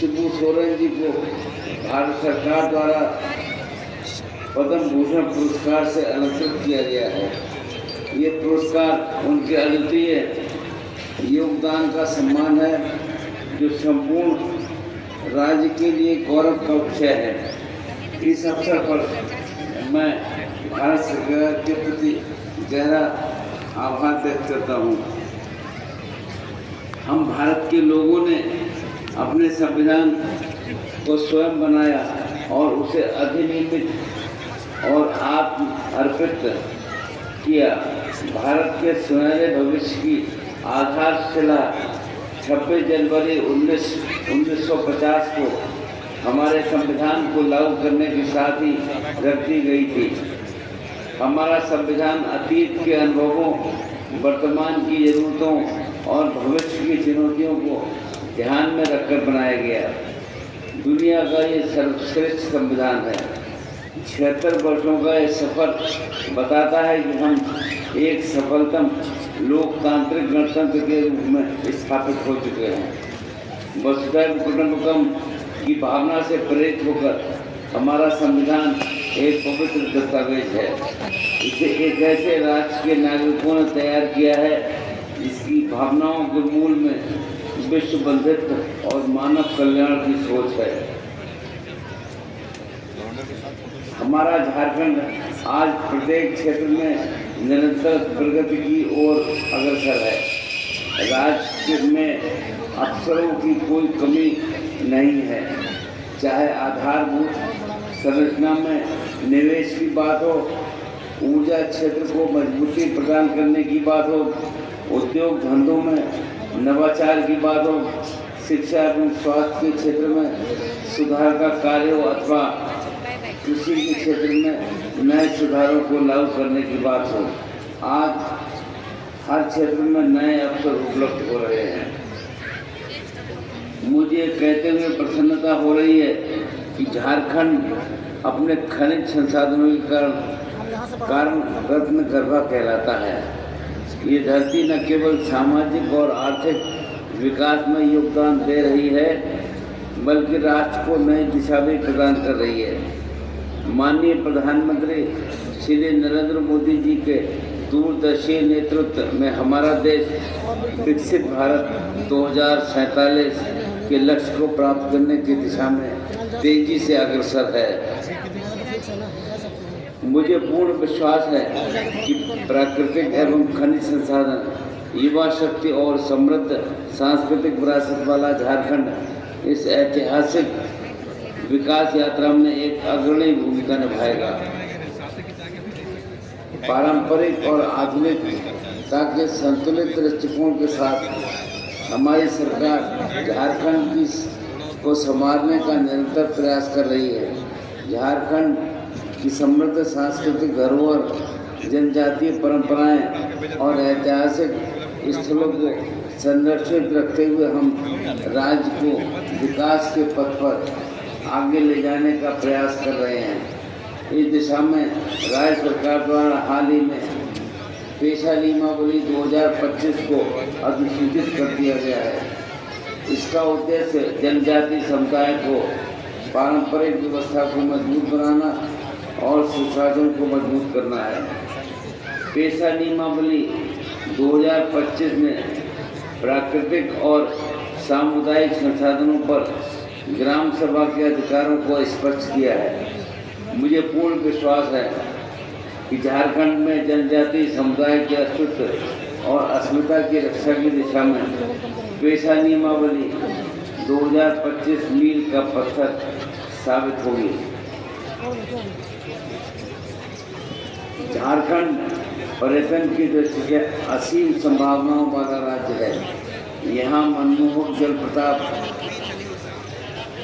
शिबू सोरेन जी को भारत सरकार द्वारा पद्म भूषण पुरस्कार से अलंकृत किया गया है। ये पुरस्कार उनके अद्वितीय योगदान का सम्मान है, जो संपूर्ण राज्य के लिए गौरव का विषय है। इस अवसर पर मैं भारत सरकार के प्रति गहरा आभार व्यक्त करता हूँ। हम भारत के लोगों ने अपने संविधान को स्वयं बनाया और उसे अधिनियमित और आत्म अर्पित किया। भारत के सुनहरे भविष्य की आधारशिला 26 जनवरी 1950 को हमारे संविधान को लागू करने के साथ ही रख दी गई थी। हमारा संविधान अतीत के अनुभवों, वर्तमान की जरूरतों और भविष्य की चुनौतियों को ध्यान में रखकर बनाया गया। दुनिया का ये सर्वश्रेष्ठ संविधान है। 76 वर्षों का ये सफर बताता है कि हम एक सफलतम लोकतांत्रिक गणतंत्र के रूप में स्थापित हो चुके हैं। वसुधैव कुटुंबकम की भावना से प्रेरित होकर हमारा संविधान एक पवित्र दस्तावेज है। इसे एक ऐसे राष्ट्र के नागरिकों ने तैयार किया है जिसकी भावनाओं के मूल में विश्व बंधुत्व और मानव कल्याण की सोच है। हमारा झारखंड आज प्रत्येक क्षेत्र में निरंतर प्रगति की ओर अग्रसर है। राज्य में अवसरों की कोई कमी नहीं है, चाहे आधारभूत संरचना में निवेश की बात हो, ऊर्जा क्षेत्र को मजबूती प्रदान करने की बात हो, उद्योग धंधों में नवाचार की बात हो, शिक्षा एवं स्वास्थ्य के क्षेत्र में सुधार का कार्य हो, अथवा कृषि के क्षेत्र में नए सुधारों को लागू करने की बात हो। आज हर क्षेत्र में नए अवसर उपलब्ध हो रहे हैं। मुझे कहते हुए प्रसन्नता हो रही है कि झारखंड अपने खनिज संसाधनों के कारण रत्न गर्भा कहलाता है। ये धरती न केवल सामाजिक और आर्थिक विकास में योगदान दे रही है, बल्कि राष्ट्र को नई दिशा भी प्रदान कर रही है। माननीय प्रधानमंत्री श्री नरेंद्र मोदी जी के दूरदर्शी नेतृत्व में हमारा देश विकसित भारत 2047 के लक्ष्य को प्राप्त करने की दिशा में तेजी से अग्रसर है। मुझे पूर्ण विश्वास है कि प्राकृतिक एवं खनिज संसाधन, युवा शक्ति और समृद्ध सांस्कृतिक विरासत वाला झारखंड इस ऐतिहासिक विकास यात्रा में एक अग्रणी भूमिका निभाएगा। पारंपरिक और आधुनिकता के संतुलित दृष्टिकोण के साथ हमारी सरकार झारखंड को संवारने का निरंतर प्रयास कर रही है। झारखंड की समृद्ध सांस्कृतिक धरोहर, जनजातीय परंपराएं और ऐतिहासिक स्थलों को संरक्षित रखते हुए हम राज्य को विकास के पथ पर आगे ले जाने का प्रयास कर रहे हैं। इस दिशा में राज्य सरकार द्वारा हाल ही में पेशा नियमावली 2025 को अधिसूचित कर दिया गया है। इसका उद्देश्य जनजातीय समुदाय को पारंपरिक व्यवस्था को मजबूत बनाना और सुशासन को मजबूत करना है। पेशा नियमावली 2025 में प्राकृतिक और सामुदायिक संसाधनों पर ग्राम सभा के अधिकारों को स्पष्ट किया है। मुझे पूर्ण विश्वास है कि झारखंड में जनजातीय समुदाय के अस्तित्व और अस्मिता की रक्षा की दिशा में पेशा नियमावली 2025 मील का पत्थर साबित होगी। झारखंड पर्यटन की दृष्टि से असीम संभावनाओं वाला राज्य है। यहाँ मनमोहक जलप्रपात,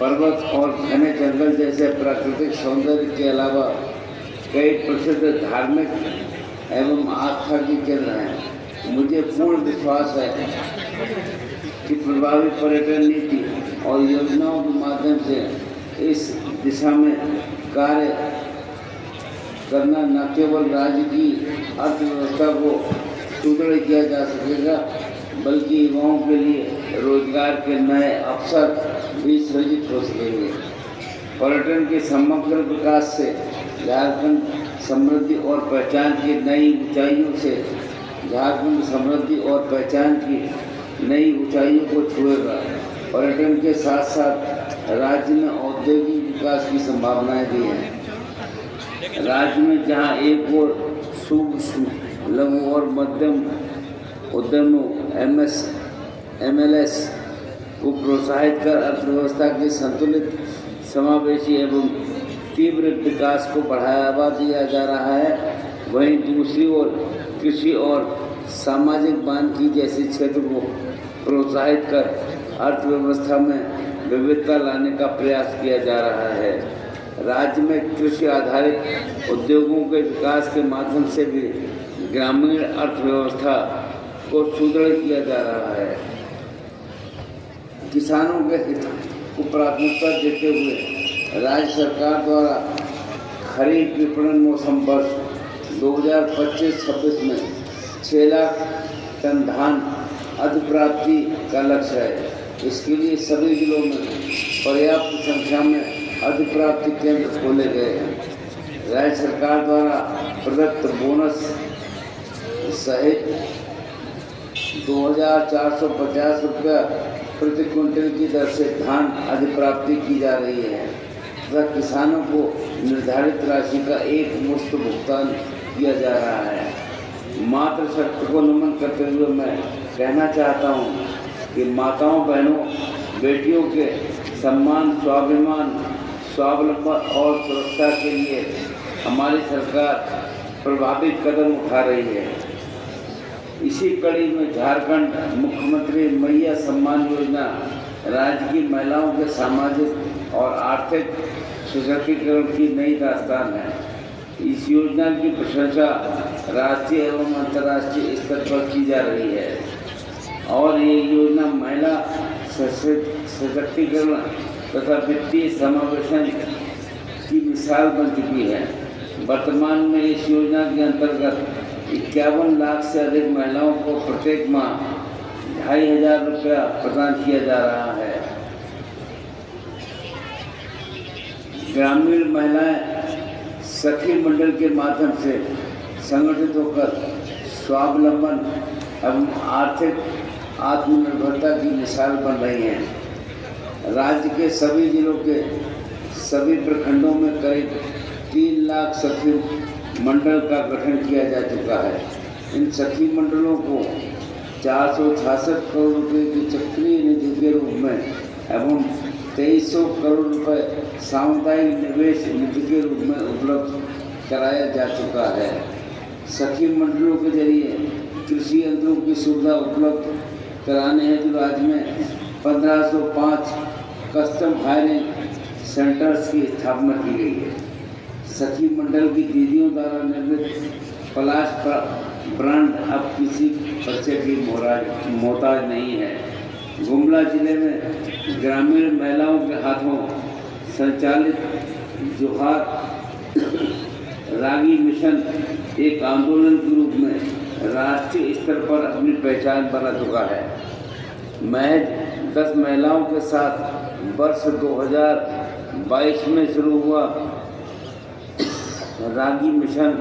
पर्वत और घने जंगल जैसे प्राकृतिक सौंदर्य के अलावा कई प्रसिद्ध धार्मिक एवं आस्था के केंद्र हैं। मुझे पूर्ण विश्वास है कि प्रभावी पर्यटन नीति और योजनाओं के माध्यम से इस दिशा में कार्य करना न केवल राज्य की अर्थव्यवस्था को सुदृढ़ किया जा सकेगा, बल्कि युवाओं के लिए रोजगार के नए अवसर भी सृजित हो सकेंगे। पर्यटन के समग्र विकास से झारखंड समृद्धि और पहचान की नई ऊंचाइयों से झारखंड समृद्धि और पहचान की नई ऊंचाइयों को छुएगा। पर्यटन के साथ साथ राज्य में औद्योगिक विकास की संभावनाएं भी हैं। राज्य में जहां एक और सूक्ष्म, लघु और मध्यम उद्यमों MLS को प्रोत्साहित कर अर्थव्यवस्था के संतुलित, समावेशी एवं तीव्र विकास को बढ़ावा दिया जा रहा है, वहीं दूसरी ओर कृषि और सामाजिक वानिकी जैसे क्षेत्र को प्रोत्साहित कर अर्थव्यवस्था में विविधता लाने का प्रयास किया जा रहा है। राज्य में कृषि आधारित उद्योगों के विकास के माध्यम से भी ग्रामीण अर्थव्यवस्था को सुदृढ़ किया जा रहा है। किसानों के हित को प्राथमिकता देते हुए राज्य सरकार द्वारा खरीफ विपणन मौसम वर्ष 2025-26 में 6 लाख टन धान अधिप्राप्ति का लक्ष्य है। इसके लिए सभी जिलों में पर्याप्त संख्या में अधिप्राप्ति केंद्र खोले गए हैं। राज्य सरकार द्वारा प्रदत्त बोनस सहित 2,450 रुपया प्रति क्विंटल की दर से धान अधिप्राप्ति की जा रही है तथा किसानों को निर्धारित राशि का एक मुश्त भुगतान किया जा रहा है। मातृशक्ति को नमन करते हुए मैं कहना चाहता हूँ कि माताओं, बहनों, बेटियों के सम्मान, स्वाभिमान, स्वावलंबन और सुरक्षा के लिए हमारी सरकार प्रभावी कदम उठा रही है। इसी कड़ी में झारखंड मुख्यमंत्री मैया सम्मान योजना राज्य की महिलाओं के सामाजिक और आर्थिक सशक्तिकरण की नई दास्तान है। इस योजना की प्रशंसा राष्ट्रीय एवं अंतर्राष्ट्रीय स्तर पर की जा रही है और ये योजना महिला सशक्तिकरण तथा वित्तीय समावेशन की मिसाल बन चुकी है। वर्तमान में इस योजना के अंतर्गत 51 लाख से अधिक महिलाओं को प्रत्येक माह 2,500 रुपया प्रदान किया जा रहा है। ग्रामीण महिलाएं सखी मंडल के माध्यम से संगठित होकर स्वावलंबन एवं आर्थिक आत्मनिर्भरता की मिसाल बन रही हैं। राज्य के सभी जिलों के सभी प्रखंडों में करीब 3 लाख सखी मंडल का गठन किया जा चुका है। इन सखी मंडलों को 466 करोड़ रुपए की चक्रीय निधि के रूप में एवं 2300 करोड़ रुपए सामुदायिक निवेश निधि के रूप में उपलब्ध कराया जा चुका है। सखी मंडलों के जरिए कृषि यंत्रों की सुविधा उपलब्ध कराने हेतु राज्य में 1505 कस्टम हायरिंग सेंटर्स की स्थापना की गई है। सखी मंडल की दीदियों द्वारा निर्मित पलाश ब्रांड अब किसी परिचय की मोहताज नहीं है। गुमला जिले में ग्रामीण महिलाओं के हाथों संचालित जोहार रागी मिशन एक आंदोलन के रूप में राष्ट्रीय स्तर पर अपनी पहचान बना चुका है। महज 10 महिलाओं के साथ वर्ष 2022 में शुरू हुआ रागी मिशन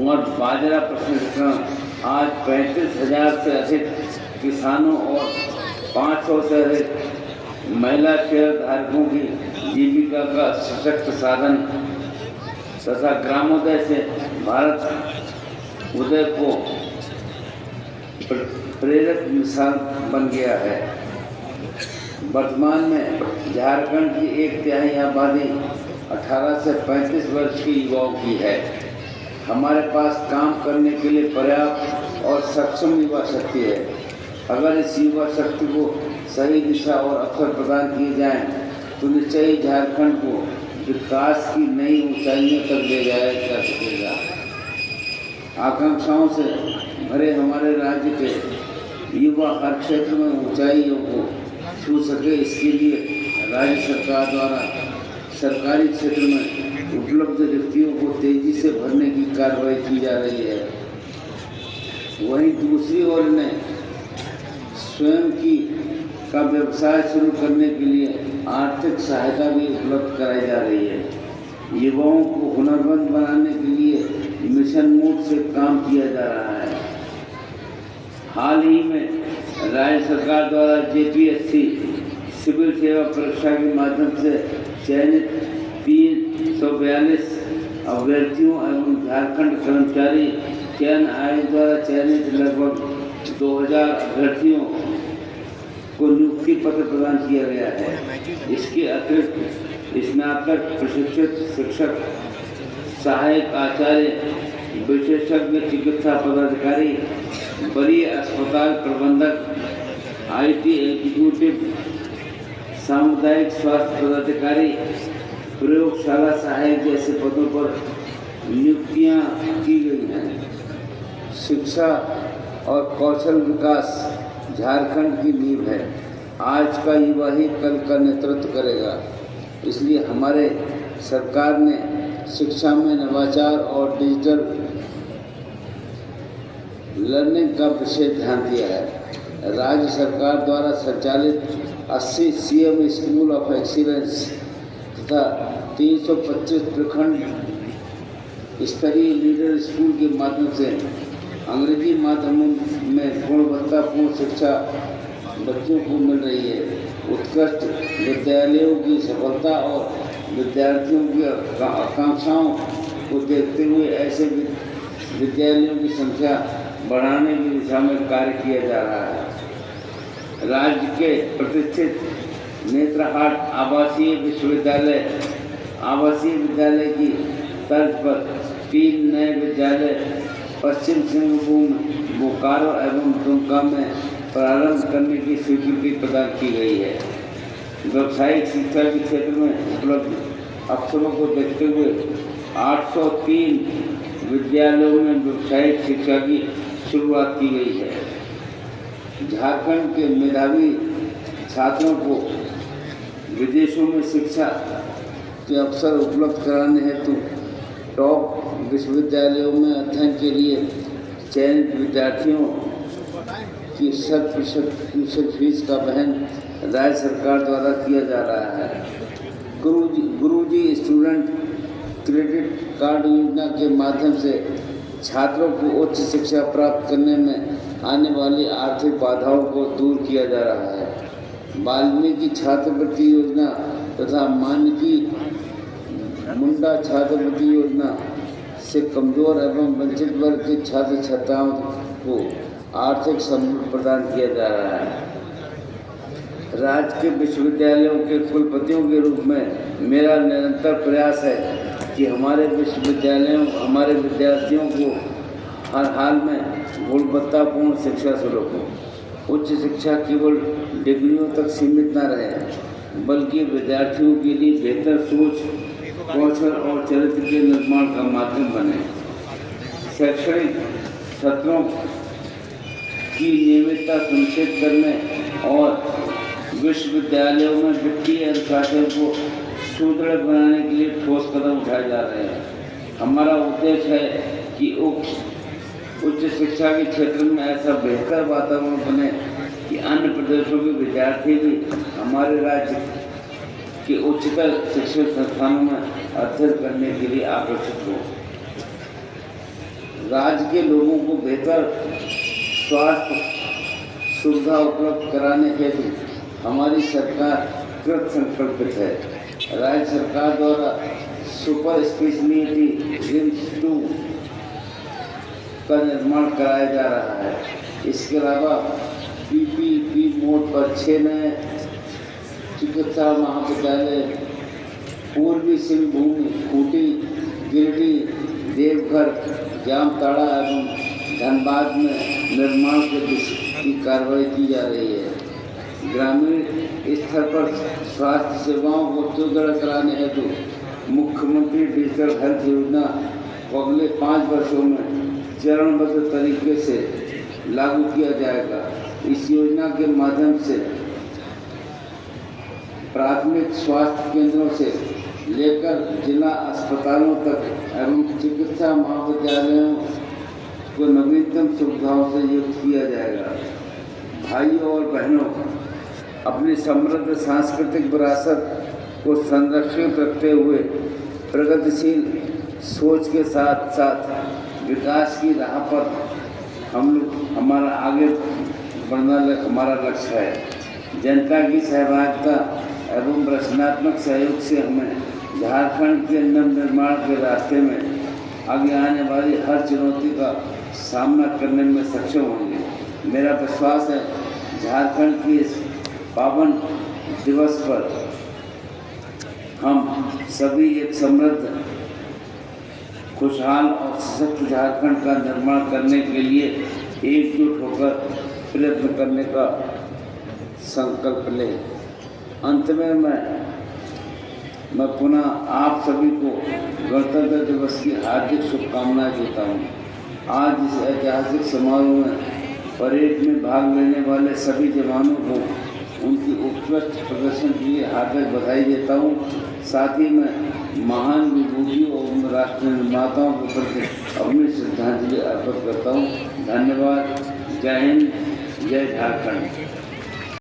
और बाजरा प्रसंस्करण आज 35,000 से अधिक किसानों और 500 से अधिक महिला शेयरधारकों की जीविका का सशक्त साधन तथा ग्रामोदय से भारत उदय को प्रेरक मिसाल बन गया है। वर्तमान में झारखंड की 1/3 आबादी 18 से 35 वर्ष के युवाओं की है। हमारे पास काम करने के लिए पर्याप्त और सक्षम युवा शक्ति है। अगर इस युवा शक्ति को सही दिशा और अवसर प्रदान किए जाएं, तो निश्चय ही झारखंड को विकास की नई ऊंचाइयों तक ले जाया जा सकेगा। आकांक्षाओं से भरे हमारे राज्य के युवा हर क्षेत्र में ऊंचाइयों को छू सके, इसके लिए राज्य सरकार द्वारा सरकारी क्षेत्र में उपलब्ध रिक्तियों को तेजी से भरने की कार्रवाई की जा रही है। वहीं दूसरी ओर ने स्वयं की का व्यवसाय शुरू करने के लिए आर्थिक सहायता भी उपलब्ध कराई जा रही है। युवाओं को हुनरमंद बनाने के लिए मिशन मोड से काम किया जा रहा है। हाल ही में राज्य सरकार द्वारा जेपीएससी सिविल सेवा परीक्षा के माध्यम से चयनित 342 अभ्यर्थियों एवं झारखंड कर्मचारी चयन आयोग द्वारा चयनित लगभग 2000 अभ्यर्थियों को नियुक्ति पत्र प्रदान किया गया है। इसके अतिरिक्त स्नातक प्रशिक्षित शिक्षक, सहायक आचार्य, विशेषज्ञ चिकित्सा पदाधिकारी, वरीय अस्पताल प्रबंधक, आईटी एग्जीक्यूटिव, सामुदायिक स्वास्थ्य पदाधिकारी, प्रयोगशाला सहायक जैसे पदों पर नियुक्तियां की गई हैं। शिक्षा और कौशल विकास झारखंड की नींव है। आज का युवा ही कल का नेतृत्व करेगा। इसलिए हमारे सरकार ने शिक्षा में नवाचार और डिजिटल लर्निंग का विशेष ध्यान दिया है। राज्य सरकार द्वारा संचालित 80 सीएम स्कूल ऑफ एक्सीलेंस तथा 325 प्रखंड स्तरीय लीडर स्कूल के माध्यम से अंग्रेजी माध्यमों में गुणवत्तापूर्ण शिक्षा बच्चों को मिल रही है। उत्कृष्ट विद्यालयों की सफलता और विद्यार्थियों की आकांक्षाओं को देखते हुए ऐसे विद्यालयों की संख्या बढ़ाने की दिशा में कार्य किया जा रहा है। राज्य के प्रतिष्ठित नेत्रहाट आवासीय विद्यालय की तर्ज पर 3 नए विद्यालय पश्चिम सिंहभूम, बोकारो एवं दुमका में प्रारंभ करने की स्वीकृति प्रदान की गई है। व्यावसायिक शिक्षा के क्षेत्र में उपलब्ध अवसरों को देखते हुए 803 विद्यालयों में व्यावसायिक शिक्षा की शुरुआत की गई है। झारखंड के मेधावी छात्रों को विदेशों में शिक्षा के अवसर उपलब्ध कराने हेतु टॉप विश्वविद्यालयों में अध्ययन के लिए चयनित विद्यार्थियों की 100% फीस का वहन राज्य सरकार द्वारा किया जा रहा है। गुरुजी स्टूडेंट क्रेडिट कार्ड योजना के माध्यम से छात्रों को उच्च शिक्षा प्राप्त करने में आने वाली आर्थिक बाधाओं को दूर किया जा रहा है। वाल्मीकि छात्रवृत्ति योजना तथा मानकी मुंडा छात्रवृत्ति योजना से कमजोर एवं वंचित वर्ग के छात्र छात्राओं को आर्थिक सम्मान प्रदान किया जा रहा है। राज्य के विश्वविद्यालयों के कुलपतियों के रूप में मेरा निरंतर प्रयास है कि हमारे विश्वविद्यालयों हमारे विद्यार्थियों को हर हाल में गुणवत्तापूर्ण शिक्षा सुलभ हो। उच्च शिक्षा केवल डिग्रियों तक सीमित न रहे बल्कि विद्यार्थियों के लिए बेहतर सोच, कौशल और चरित्र के निर्माण का माध्यम बने। शैक्षणिक सत्रों की नियमितता सुनिश्चित करने और विश्वविद्यालयों में वित्तीय अनुशासन को सुदृढ़ बनाने के लिए ठोस कदम उठाए जा रहे हैं। हमारा उद्देश्य है कि उच्च शिक्षा के क्षेत्र में ऐसा बेहतर वातावरण बने कि अन्य प्रदेशों के विद्यार्थी भी हमारे राज्य के उच्चतर शिक्षण संस्थानों में अध्ययन करने के लिए आकर्षित हो। राज्य के लोगों को बेहतर स्वास्थ्य सुविधा उपलब्ध कराने हेतु हमारी सरकार कृत संकल्पित है। राज्य सरकार द्वारा सुपर स्पेशलिटी रिम्स 2 का निर्माण कराया जा रहा है। इसके अलावा पीपीपी मोड पर 6 नए चिकित्सा महाविद्यालय पूर्वी सिंहभूम, खूंटी, गिरिडीह, देवघर, जामताड़ा एवं धनबाद में निर्माण की कार्रवाई की जा रही है। ग्रामीण स्तर पर स्वास्थ्य सेवाओं को सुदृढ़ कराने हेतु मुख्यमंत्री डिजिटल हेल्थ योजना को अगले 5 वर्षों में चरणबद्ध तरीके से लागू किया जाएगा। इस योजना के माध्यम से प्राथमिक स्वास्थ्य केंद्रों से लेकर जिला अस्पतालों तक एवं चिकित्सा महाविद्यालयों को नवीनतम सुविधाओं से युक्त किया जाएगा। भाइयों और बहनों, अपनी समृद्ध सांस्कृतिक विरासत को संरक्षित रखते हुए प्रगतिशील सोच के साथ साथ विकास की राह पर हम लोग हमारा आगे बढ़ना हमारा लक्ष्य है। जनता की सहभागिता एवं रचनात्मक सहयोग से हमें झारखंड के नवनिर्माण के रास्ते में आगे आने वाली हर चुनौती का सामना करने में सक्षम होंगे। मेरा विश्वास है झारखंड के इस पावन दिवस पर हम सभी एक समृद्ध, खुशहाल और सशक्त झारखंड का निर्माण करने के लिए एकजुट होकर प्रयत्न करने का संकल्प लें। अंत में मैं पुनः आप सभी को गणतंत्र दिवस की हार्दिक शुभकामनाएं देता हूँ। आज इस ऐतिहासिक समारोह में परेड में भाग लेने वाले सभी जवानों को उनकी उत्कृष्ट प्रदर्शन के लिए हार्दिक बधाई देता हूँ। साथ ही मैं महान विभूतियों और राष्ट्र निर्माताओं के प्रति अपनी श्रद्धांजलि अर्पित करता हूँ। धन्यवाद। जय हिंद, जय झारखंड।